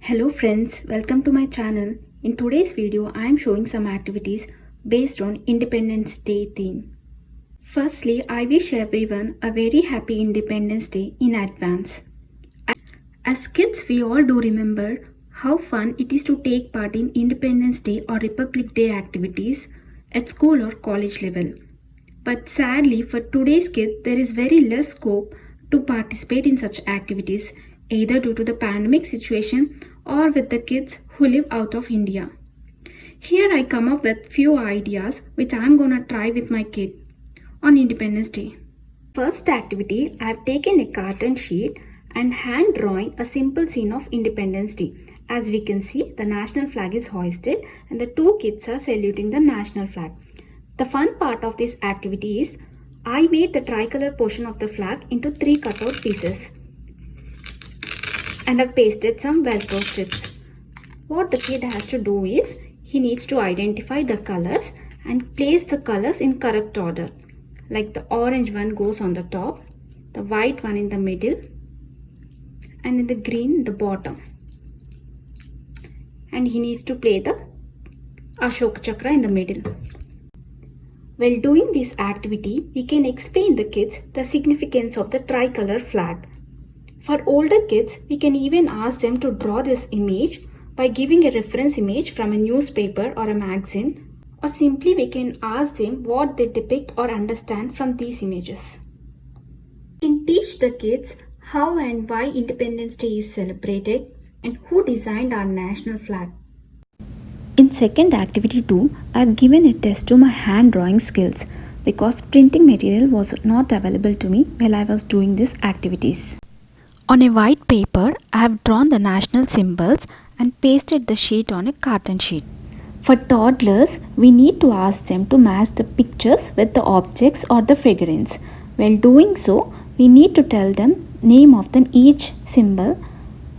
Hello friends, welcome to my channel. In today's video, I am showing some activities based on Independence Day theme. Firstly, I wish everyone a very happy Independence Day in advance. As kids, we all do remember how fun it is to take part in Independence Day or Republic Day activities at school or college level. But sadly, for today's kids, there is very less scope to participate in such activities, either due to the pandemic situation or with the kids who live out of India. Here I come up with few ideas which I am gonna try with my kid on Independence Day. First activity, I have taken a carton sheet and hand drawing a simple scene of Independence Day. As we can see, the national flag is hoisted and the two kids are saluting the national flag. The fun part of this activity is I made the tricolor portion of the flag into 3 cutout pieces and I've pasted some velcro strips. What the kid has to do is he needs to identify the colors and place the colors in correct order. Like the orange one goes on the top, the white one in the middle, and in the green the bottom. And he needs to play the Ashoka Chakra in the middle. While doing this activity, we can explain the kids the significance of the tricolor flag. For older kids, we can even ask them to draw this image by giving a reference image from a newspaper or a magazine, or simply we can ask them what they depict or understand from these images. We can teach the kids how and why Independence Day is celebrated and who designed our national flag. In second activity 2, I have given a test to my hand drawing skills because printing material was not available to me while I was doing these activities. On a white paper, I have drawn the national symbols and pasted the sheet on a carton sheet. For toddlers, we need to ask them to match the pictures with the objects or the figurines. While doing so, we need to tell them name of each symbol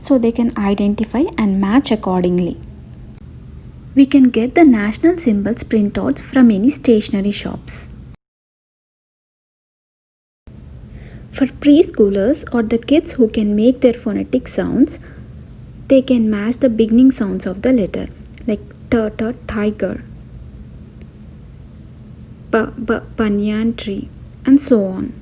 so they can identify and match accordingly. We can get the national symbols printouts from any stationery shops. For preschoolers or the kids who can make their phonetic sounds, they can match the beginning sounds of the letter like t, tiger, banyan tree, and so on.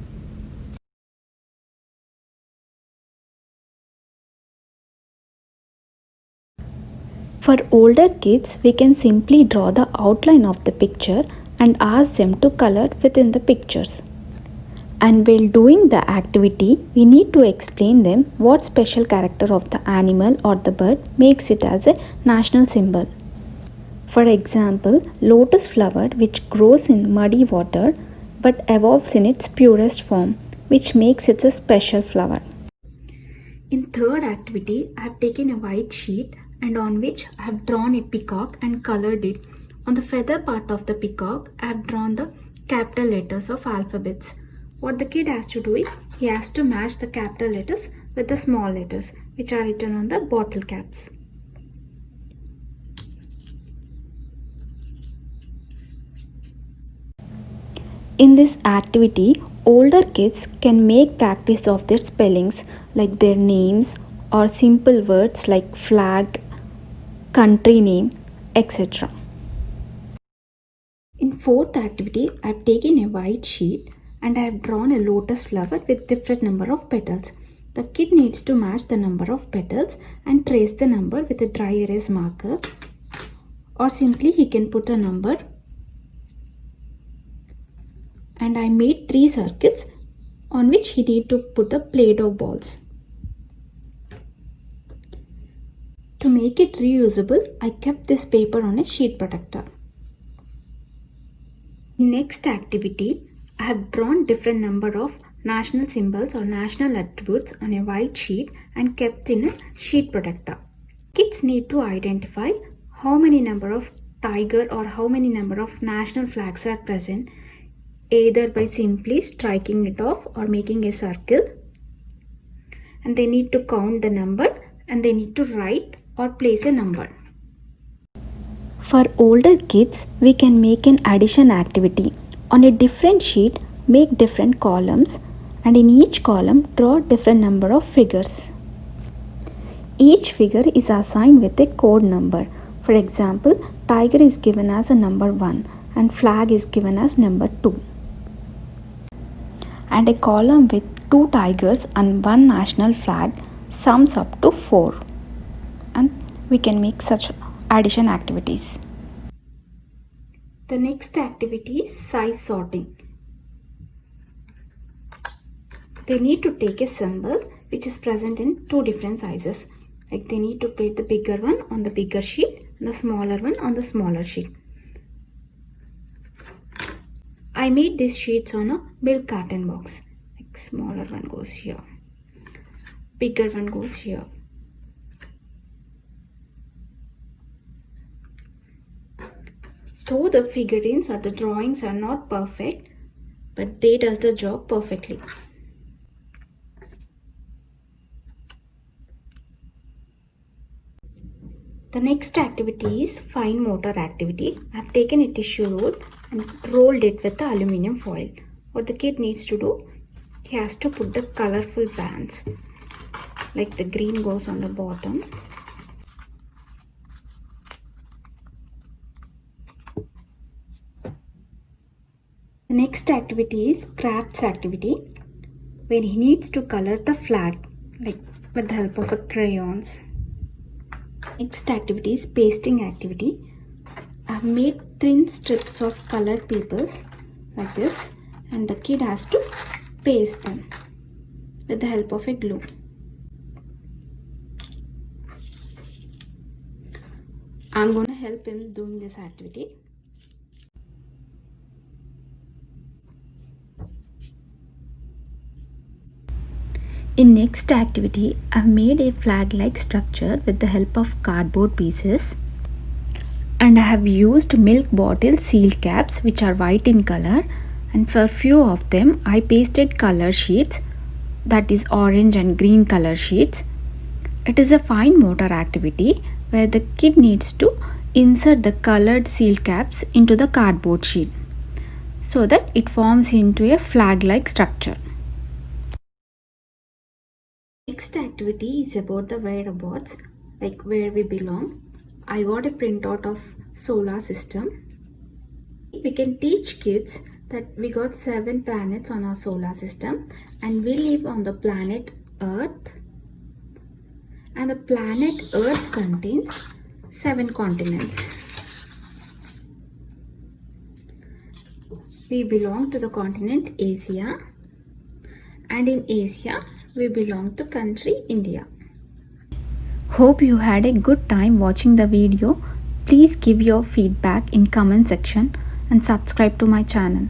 For older kids, we can simply draw the outline of the picture and ask them to color within the pictures. And while doing the activity, we need to explain them what special character of the animal or the bird makes it as a national symbol. For example, lotus flower which grows in muddy water but evolves in its purest form, which makes it a special flower. In third activity, I have taken a white sheet and on which I have drawn a peacock and colored it. On the feather part of the peacock, I have drawn the capital letters of alphabets. What the kid has to do is, he has to match the capital letters with the small letters which are written on the bottle caps. In this activity, older kids can make practice of their spellings like their names or simple words like flag, country name, etc. In fourth activity, I have taken a white sheet and I have drawn a lotus flower with different number of petals. The kid needs to match the number of petals and trace the number with a dry erase marker, or simply he can put a number. And I made 3 circles on which he need to put the Play-Doh balls. To make it reusable, I kept this paper on a sheet protector. Next activity, I have drawn different number of national symbols or national attributes on a white sheet and kept in a sheet protector. Kids need to identify how many number of tiger or how many number of national flags are present, either by simply striking it off or making a circle. And they need to count the number and they need to write or place a number. For older kids, we can make an addition activity. On a different sheet, make different columns and in each column draw different number of figures. Each figure is assigned with a code number. For example, tiger is given as a number 1 and flag is given as number 2. And a column with 2 tigers and 1 national flag sums up to 4. And we can make such addition activities. The next activity is size sorting. They need to take a symbol which is present in 2 different sizes. Like they need to put the bigger one on the bigger sheet and the smaller one on the smaller sheet. I made these sheets on a milk carton box. Like smaller one goes here, bigger one goes here. Though the figurines or the drawings are not perfect, but they does the job perfectly. The next activity is fine motor activity. I have taken a tissue roll and rolled it with the aluminium foil. What the kid needs to do, he has to put the colorful bands. Like the green goes on the bottom. The next activity is crafts activity, where he needs to color the flag, like with the help of a crayons. Next activity is pasting activity. I have made thin strips of colored papers like this, and the kid has to paste them with the help of a glue. I'm going to help him doing this activity. In next activity, I've made a flag-like structure with the help of cardboard pieces, and I have used milk bottle seal caps which are white in color, and for few of them I pasted color sheets, that is orange and green color sheets. It is a fine motor activity where the kid needs to insert the colored seal caps into the cardboard sheet so that it forms into a flag-like structure. Next activity is about the whereabouts, like where we belong. I got a printout of solar system. We can teach kids that we got 7 planets on our solar system and we live on the planet Earth, and the planet Earth contains 7 continents. We belong to the continent Asia, and in Asia we belong to country India. Hope you had a good time watching the video. Please give your feedback in comment section and subscribe to my channel.